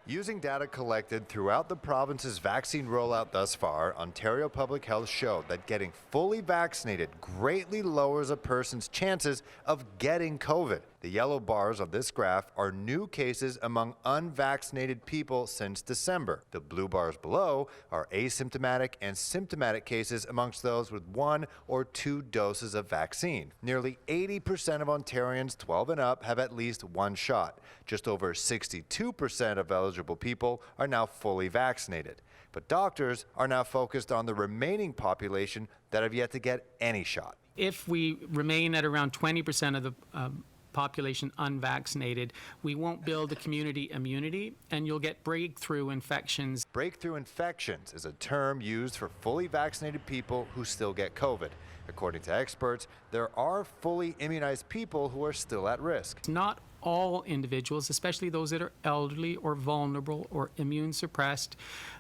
Using data collected throughout the province's vaccine rollout thus far, Ontario Public Health showed that getting fully vaccinated greatly lowers a person's chances of getting COVID. The yellow bars on this graph are new cases among unvaccinated people since December. The blue bars below are asymptomatic and symptomatic cases amongst those with 1 or 2 doses of vaccine. Nearly 80% of Ontarians 12 and up have at least 1 shot. Just over 62% of eligible people are now fully vaccinated. But doctors are now focused on the remaining population that have yet to get any shot. If we remain at around 20% of the population unvaccinated, we won't build a community immunity, and you'll get breakthrough infections. Breakthrough infections is a term used for fully vaccinated people who still get COVID. According to experts, there are fully immunized people who are still at risk. Not all individuals, especially those that are elderly or vulnerable or immune suppressed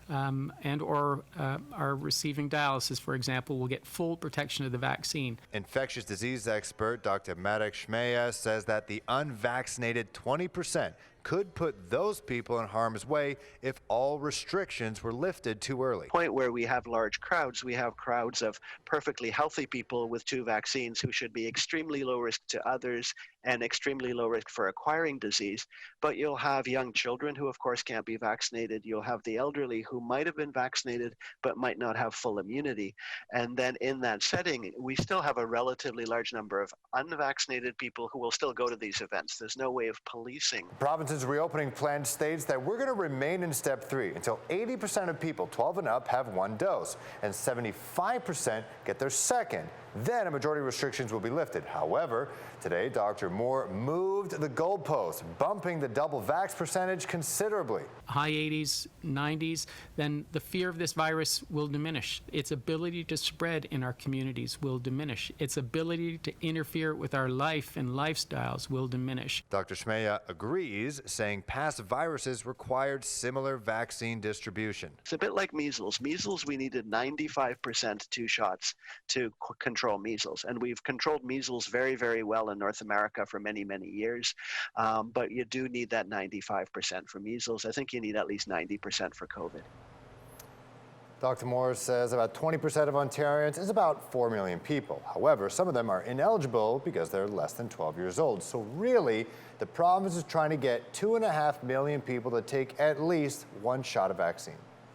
and or are receiving dialysis, for example, will get full protection of the vaccine. Infectious disease expert Dr. Marek Shmeya says that the unvaccinated 20% could put those people in harm's way if all restrictions were lifted too early. Point where we have large crowds, we have crowds of perfectly healthy people with 2 vaccines who should be extremely low risk to others and extremely low risk for acquiring disease. But you'll have young children who, of course, can't be vaccinated. You'll have the elderly who might have been vaccinated but might not have full immunity. And then in that setting, we still have a relatively large number of unvaccinated people who will still go to these events. There's no way of policing. The province's reopening plan states that we're going to remain in step 3 until 80% of people 12 and up have 1 dose and 75% get their second. Then a majority of restrictions will be lifted. However, today, Dr. Moore moved the goalposts, bumping the double vax percentage considerably. High 80s, 90s, then the fear of this virus will diminish. Its ability to spread in our communities will diminish. Its ability to interfere with our life and lifestyles will diminish. Dr. Shmeya agrees, saying past viruses required similar vaccine distribution. It's a bit like measles. Measles, we needed 95% 2 shots to control measles. And we've controlled measles very, very well in North America for many, many years. But you do need that 95% for measles. I think you need at least 90% for COVID. Dr. Moore says about 20% of Ontarians is about 4 million people. However, some of them are ineligible because they're less than 12 years old. So really, the province is trying to get 2.5 million people to take at least 1 shot of vaccine.